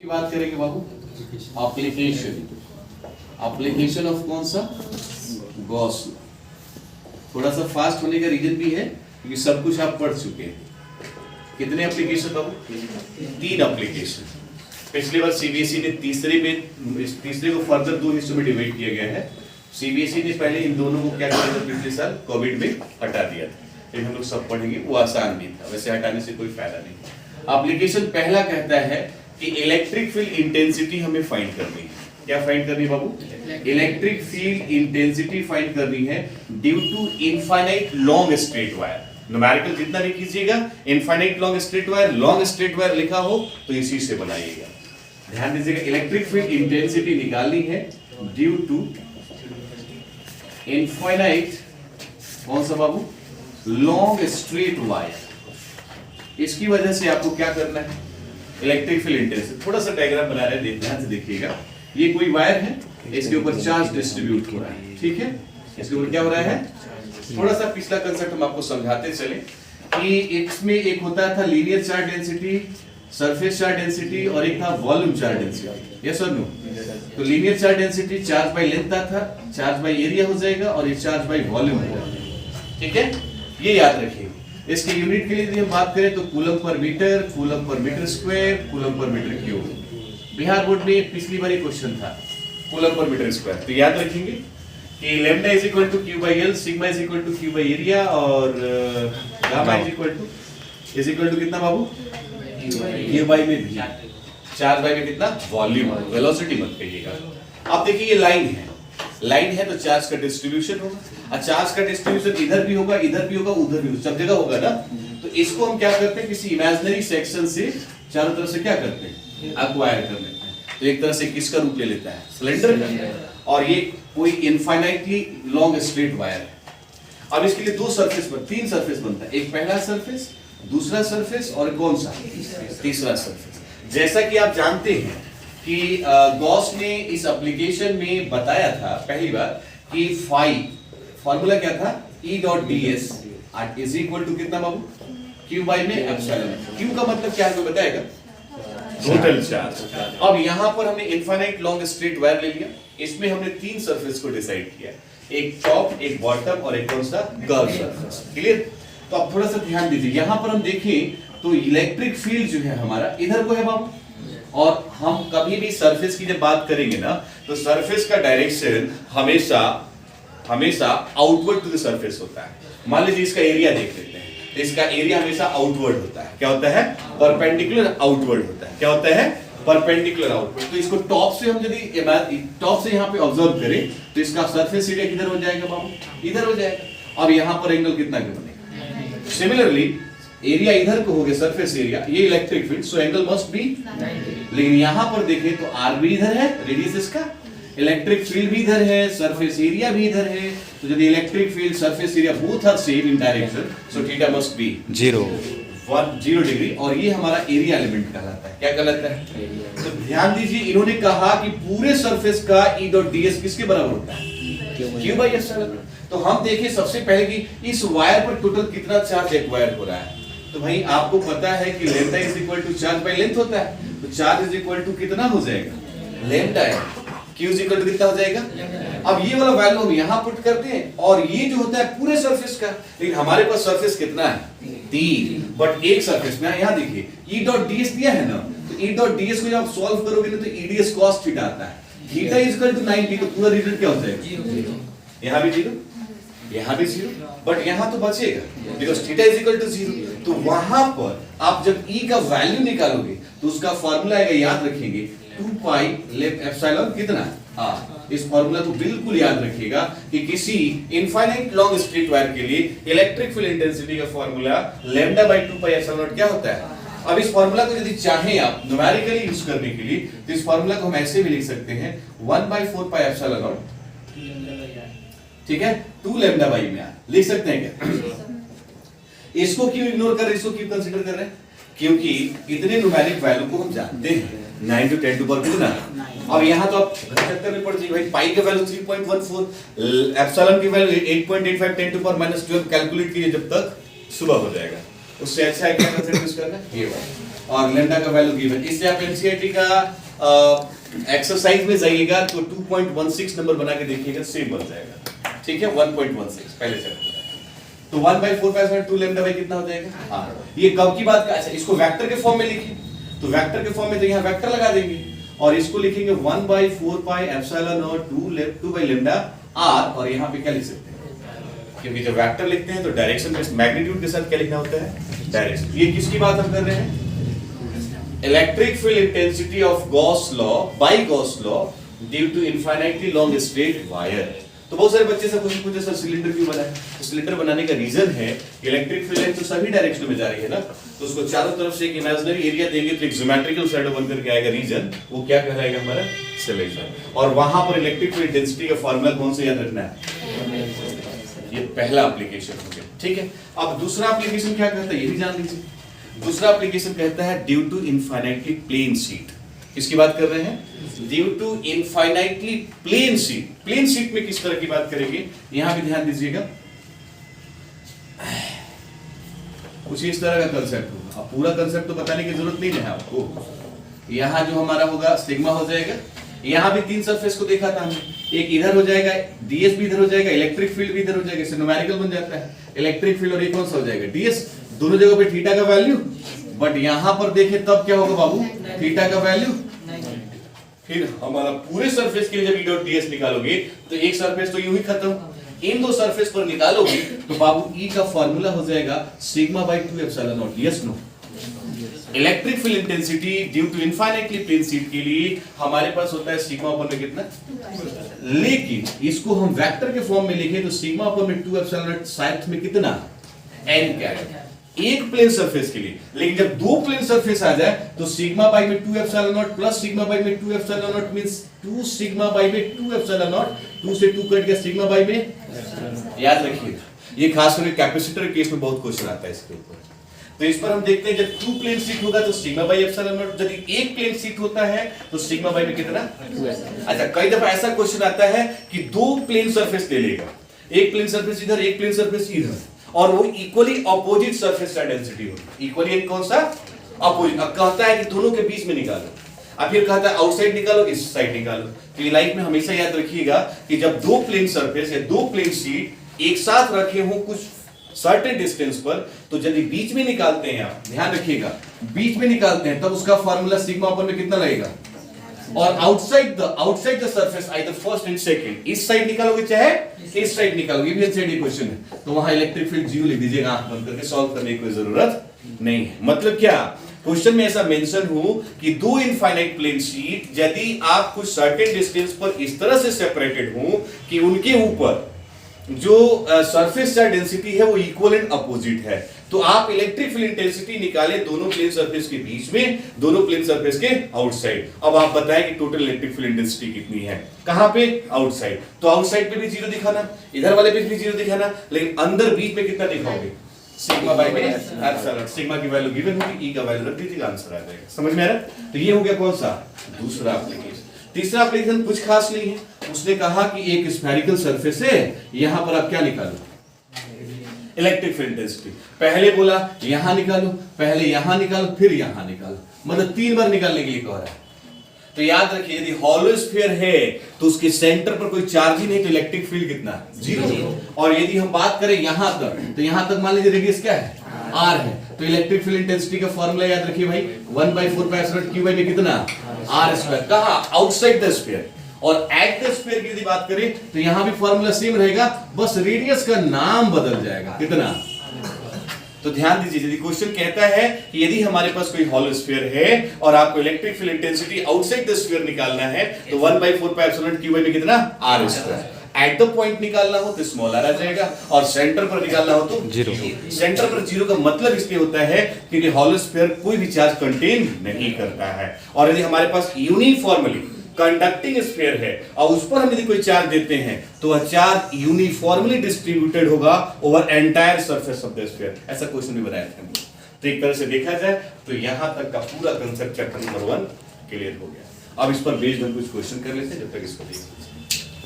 की बात करेंगे बाबू, एप्लीकेशन ऑफ कौन सा गॉस लॉ। थोड़ा सा फास्ट होने का रीजन भी है क्योंकि सब कुछ आप पढ़ चुके हैं। कितने एप्लीकेशन बाबू? 3 एप्लीकेशन। पिछली बार सीबीएसई ने तीसरे को फर्दर 2 हिस्सों में डिवाइड किया गया है। सीबीएसई ने पहले इन दोनों को क्या किया था, पिछले साल कोविड में हटा दिया था। लेकिन हम लोग सब पढ़ेंगे, वो आसान नहीं था, वैसे हटाने से कोई फायदा नहीं। एप्लीकेशन पहला कहता है कि इलेक्ट्रिक फील्ड इंटेंसिटी हमें फाइंड करनी है। क्या फाइंड करनी है बाबू? इलेक्ट्रिक फील्ड इंटेंसिटी फाइंड करनी है due to infinite long straight wire. Numerical जितना भी कीजिएगा, इनफाइनाइट लॉन्ग स्ट्रेट वायर लिखा हो तो इसी से बनाइएगा। ध्यान दीजिएगा, इलेक्ट्रिक फील्ड इंटेंसिटी निकालनी है ड्यू टू इनफाइनाइट कौन सा बाबू? Long straight wire. इसकी वजह से आपको क्या करना है? Electric field intensity. थोड़ा सा डायग्राम बना रहे हैं, ध्यान से देखिएगा। ये कोई वायर है, इसके ऊपर चार्ज डिस्ट्रीब्यूट हो रहा है, ठीक है। इसके ऊपर क्या हो रहा है? थोड़ा सा पिछला कंसेप्ट हम आपको समझाते चले कि इसमें एक होता था linear charge density, surface charge density और एक था वॉल्यूम चार्ज डेंसिटी। यस और नो? तो linear charge density charge by length था, चार्ज बाय एरिया हो जाएगा, और ये चार्ज बाय वॉल्यूम हो जाएगा, ठीक है। ये याद रखिए। इसके यूनिट के लिए यदि हम बात करें तो coulomb per metre square, coulomb per metre cube. Bihar board में पिछली बार एक क्वेश्चन था कूलम पर मीटर स्क्वायर। तो याद रखेंगे कि lambda is equal to Q by L, sigma is equal to Q by area, और गामा इज इक्वल टू कितना बाबू? क्यू बाई में भी, चार्ज बाई में कितना? वॉल्यूम। वेलोसिटी मत कहिएगा। अब देखिए, ये लाइन है तो चार्ज का डिस्ट्रीब्यूशन होगा, और चार्ज का डिस्ट्रीब्यूशन इधर भी होगा, उधर भी होगा, सब जगह होगा ना। तो इसको हम क्या करते हैं, किसी इमेजिनरी सेक्शन से चारों तरफ से क्या करते हैं? एक्वायर कर लेते हैं। तो एक तरह से किसका रूप ले लेता है? सिलेंडर। और ये कोई इनफाइनाइटली लॉन्ग स्ट्रेट वायर है। अब इसके लिए 3 सरफेस बनता है। एक पहला सरफेस, दूसरा सरफेस, और कौन सा? तीसरा सरफेस। जैसा कि आप जानते हैं कि गॉस ने इस एप्लीकेशन में बताया था पहली बार कि फॉर्मूला क्या था? E dot ds is equal to कितना बाबू? Q बाई में एप्सिलॉन। Q का मतलब क्या है, हमें बताएगा? Total charge. अब यहां पर हमने इनफाइनाइट लॉन्ग स्ट्रेट वायर ले लिया। इसमें हमने 3 सरफेस को डिसाइड किया, एक टॉप, एक बॉटम, और एक कौन सा? Curve surface. क्लियर? तो अब थोड़ा सा ध्यान दीजिए। यहां पर हम देखें तो इलेक्ट्रिक फील्ड जो है हमारा इधर को है बाबू, और हम कभी भी सरफेस की जब बात करेंगे ना, तो सरफेस का डायरेक्शन हमेशा आउटवर्ड टू द सरफेस होता है। मान लीजिए इसका एरिया देख लेते हैं, तो इसका एरिया हमेशा आउटवर्ड होता है। क्या होता है? परपेंडिकुलर आउटवर्ड होता है। क्या होता है? Perpendicular outward. तो इसको टॉप से हम यदि टॉप से यहाँ पे ऑब्जर्व करें तो इसका सरफेस एरिया किधर हो जाएगा बाबू? इधर हो जाएगा। अब यहाँ पर एंगल कितना के बनेगा? सिमिलरली एरिया इधर को हो गया, सरफेस एरिया, ये electric field, so angle must be 90। लेकिन यहां पर देखें तो आर भी इधर है, रेडियस इसका, इलेक्ट्रिक फील्ड भी इधर है, सरफेस एरिया भी इधर है। तो यदि electric field, surface area both are same in direction, so theta must be 0 degree. और ये हमारा एरिया एलिमेंट कहलाता है। क्या कहलाता है? तो ध्यान दीजिए, इन्होंने कहा कि पूरे सरफेस का E डॉट ds किसके बराबर होता है? Q by epsilon. तो हम देखें सबसे पहले कि इस वायर पर टोटल कितना चार्ज एक्वायर हो रहा है। तो भाई आपको पता है कि lambda is equal to charge by length होता है। तो चार्ज इज इक्वल टू कितना हो जाएगा? लैम्डा है। Q इज इक्वल टू कितना हो जाएगा? अब ये वाला वैल्यू हम यहां पुट करते हैं, और ये जो होता है पूरे सरफेस का। लेकिन हमारे पास सरफेस कितना है? 3, बट एक सरफेस में यहां देखिए E डॉट ds दिया है ना, तो E डॉट ds को जब आप सॉल्व करोगे ना तो EDS cos थीटा आता है। थीटा इज इक्वल टू 90, तो पूरा रिजल्ट क्या हो जाएगा? यहां भी 0, यहां भी 0, बट यहां तो बचेगा because theta is equal to 0। तो वहां पर आप जब E का वैल्यू निकालोगे तो उसका फार्मूला आएगा, याद रखेंगे, 2 पाई एप्सिलॉन कितना? r। इस फार्मूला को बिल्कुल याद रखिएगा कि किसी इनफाइनाइट लॉन्ग स्ट्रेट वायर के लिए इलेक्ट्रिक फील्ड इंटेंसिटी का formula lambda by 2 pi epsilon not क्या होता है? अब इस फार्मूला को यदि चाहें आप न्यूमेरिकली यूज करने के लिए, तो इस फार्मूला को हम ऐसे भी लिख सकते हैं 1/4 पाई एप्सिलॉन नॉट, ठीक है, 2 लैम्डा बाई में लिख सकते हैं क्या? इसको क्यों इग्नोर कर रहे हैं, इसको क्यों कंसीडर कर रहे हैं? क्योंकि इतने न्यूमेरिक वैल्यू को हम जानते हैं, 9 to 10 to power कितना। अब यहाँ तो आप चक्कर में पड़ जाइए भाई, पाई का वैल्यू 3.14, एप्सिलॉन की वैल्यू 8.85, 10 to power -12 कैलकुलेट कीजिए जब तक सुबह हो जाएगा। उससे अच्छा है क्या कंसेप्ट यूज करना? ये वाला और लैम्डा का वैल्यू गिवन। इससे आप एनसीईआरटी का एक्सरसाइज में जाइएगा तो 2.16 नंबर बना के देखिएगा, सेम बन जाएगा। ठीक है, 1.16 पहले से तो 1/4π/2 लैम्डा बाई कितना हो जाएगा? हाँ, ये कब की बात का? अच्छा, इसको वेक्टर के फॉर्म में लिखिए, तो वेक्टर के फॉर्म में तो यहाँ वेक्टर लगा देंगे और इसको लिखेंगे 1/4πε02 बाई लैम्डा r, और यहाँ पे क्या लिख सकते हैं, क्योंकि जब वेक्टर लिखते हैं तो डायरेक्शन में मैग्नीट्यूड के साथ क्या लिखना होता है? डायरेक्शन। ये किसकी बात हम कर रहे हैं? Electric field intensity of Gauss law by Gauss law due to infinitely long straight wire. तो बहुत सारे बच्चे से क्वेश्चन पूछे, सर सिलेंडर क्यों बना है? तो सिलेंडर बनाने का रीजन है इलेक्ट्रिक फील्ड तो सभी डायरेक्शन में जा रही है ना, तो उसको चारों तरफ से एक इमेजिनरी एरिया देंगे तो एक ज्योमेट्रिकल शैडो बनकर के आएगा रीजन, वो क्या कहलाएगा? हमारा सिलेंडर। और वहां पर इलेक्ट्रिक फील्ड इंटेंसिटी का फार्मूला कौन सा याद रखना है? ये पहला एप्लीकेशन हो गया। ठीक है, अब दूसरा एप्लीकेशन क्या कहता है ये भी जान लीजिए। दूसरा एप्लीकेशन कहता है due to infinitely plane sheet. किसकी बात कर रहे हैं? Due to infinitely plane sheet. Plane sheet में किस तरह की बात करेंगे, यहां भी ध्यान दीजिएगा। कुछ इस तरह का कंसेप्ट होगा। अब पूरा कंसेप्ट तो बताने की जरूरत नहीं है आपको। यहां जो हमारा होगा सिग्मा हो जाएगा, यहां भी तीन सरफेस को देखा था हमने, एक इधर हो जाएगा, डीएस भी इधर हो जाएगा, इलेक्ट्रिक फील्ड भी इधर हो जाएगा, इससे न्यूमेरिकल बन जाता है इलेक्ट्रिक फील्ड, और एक कौन सा हो जाएगा? डीएस। दोनों जगह पे थीटा का वैल्यू, बट यहां पर देखें तब क्या होगा बाबू? थीटा का वैल्यू। फिर हमारा पूरे सरफेस के लिए जब E डॉट ds निकालोगे तो एक सरफेस तो यूं ही खत्म, इन दो सरफेस पर निकालोगे तो बाबू E का फार्मूला हो जाएगा sigma by 2 epsilon naught. Yes no? Electric field intensity due to infinitely plane sheet के लिए हमारे पास होता है सिग्मा अपन में कितना, लेकिन इसको हम वेक्टर के फॉर्म में लिखें तो सिग्मा अपन में 2 एप्सिलॉन नॉट साइड में कितना n कैरेट एक प्लेन सरफेस के लिए। लेकिन जब दो प्लेन सरफेस आ जाए तो सिग्मा बाई में 2 epsilon not plus sigma by में 2 epsilon not means 2 sigma by में 2 एप्सिलॉन नॉट, 2 से 2 कट गया सिग्मा बाई में। याद रखिएगा, ये खास करके कैपेसिटर के केस में बहुत क्वेश्चन आता है इसके ऊपर। तो इस पर हम देखते हैं जब 2 प्लेन शीट होगा तो सिग्मा बाई एप्सिलॉन नॉट, यदि एक प्लेन शीट होता है तो सिग्मा बाई में कितना। अच्छा, कई दफा ऐसा क्वेश्चन आता है कि दो प्लेन सरफेस ले लेगा, एक प्लेन सरफेस इधर, एक प्लेन सरफेस इधर, और वो इक्वली ऑपोजिट सरफेस का डेंसिटी होगी। इक्वली एक कौन सा? ऑपोजिट। अब कहता है कि दोनों के बीच में निकालो, अब फिर कहता है आउटसाइड निकालो, इस साइड निकालो। तो ये लाइफ में हमेशा याद रखिएगा कि जब दो प्लेन सरफेस या दो प्लेन शीट एक साथ रखे हो कुछ सर्टेन डिस्टेंस पर, तो यदि बीच में निकालते हैं, आप ध्यान रखिएगा बीच में निकालते हैं तब उसका फार्मूला सिग्मा अपन में कितना लगेगा, और outside the surface either first and second, इस साइड निकालोगे चाहे इस साइड निकालोगे, भी एनसीईआरटी क्वेश्चन है, तो वहां इलेक्ट्रिक फील्ड 0 लिख दीजिएगा, आंख बंद करके सॉल्व करने की कोई जरूरत नहीं है। मतलब क्या, क्वेश्चन में ऐसा मेंशन हो कि दो इनफाइनाइट प्लेन शीट यदि आप कुछ सर्टेन डिस्टेंस पर इस तरह से सेपरेटेड हो कि उनके ऊपर जो सरफेस चार्ज डेंसिटी है वो इक्वल एंड अपोजिट है, तो आप इलेक्ट्रिक फील्ड इंटेंसिटी निकालें दोनों प्लेन सरफेस के बीच में, दोनों प्लेन सरफेस के आउटसाइड। अब आप बताएं कि टोटल इलेक्ट्रिक फील्ड इंटेंसिटी कितनी है, कहां पे? आउटसाइड। तो आउटसाइड पे भी 0 दिखाना, इधर वाले पे भी 0 दिखाना, लेकिन अंदर बीच में कितना दिखाओगे? सिग्मा बाई में एप्सिलॉन। सिग्मा की वैल्यू गिवन होगी, E का वैल्यू रख दीजिएगा, आंसर आ जाएगा। समझ में आ रहा है? तो ये हो गया कौन सा? दूसरा एप्लीकेशन। तीसरा एप्लीकेशन कुछ खास नहीं है, उसने कहा कि एक स्फेरिकल सरफेस है, यहां पर आप क्या निकालो? Electric field intensity. पहले बोला यहां निकालो, पहले यहां निकालो, फिर यहां निकालो, मतलब 3 बार निकालने के लिए कह रहा है। तो याद रखिए यदि हॉलो स्फीयर है तो उसके सेंटर पर कोई चार्ज ही नहीं, तो इलेक्ट्रिक फील्ड कितना? 0। और यदि हम बात करें यहां तक, तो यहां तक मान लीजिए रेडियस क्या है? r है, तो इलेक्ट्रिक फील्ड इंटेंसिटी का फार्मूला याद रखिए भाई, 1/4π q में कितना? r²। कहां? Outside the sphere. और एट द स्फीयर की यदि बात करें तो यहां भी फार्मूला सेम रहेगा, बस रेडियस का नाम बदल जाएगा। कितना? तो ध्यान दीजिए, यदि क्वेश्चन कहता है कि यदि हमारे पास कोई हॉलो स्फीयर है और आपको electric field intensity outside the sphere निकालना है, तो 1/4π q में कितना? r²। एट द पॉइंट निकालना हो तो स्मॉल r आ जाएगा, और सेंटर पर निकालना हो तो 0। सेंटर पर 0 का मतलब इसलिए होता है क्योंकि हॉलो स्फीयर कोई भी चार्ज कंटेन नहीं करता है। और यदि हमारे पास यूनिफॉर्मली कंडक्टिंग स्फीयर है और उस पर हम यदि कोई चार्ज देते हैं तो वह चार्ज यूनिफॉर्मली डिस्ट्रीब्यूटेड होगा over entire surface of the sphere. ऐसा क्वेश्चन भी बनाया था। तो एक तरह से देखा जाए तो यहां तक का पूरा कंसेप्ट चैप्टर नंबर 1 क्लियर हो गया। अब इस पर बेस्ड हम कुछ क्वेश्चन कर लेते हैं, जब तक इसको देखते हैं।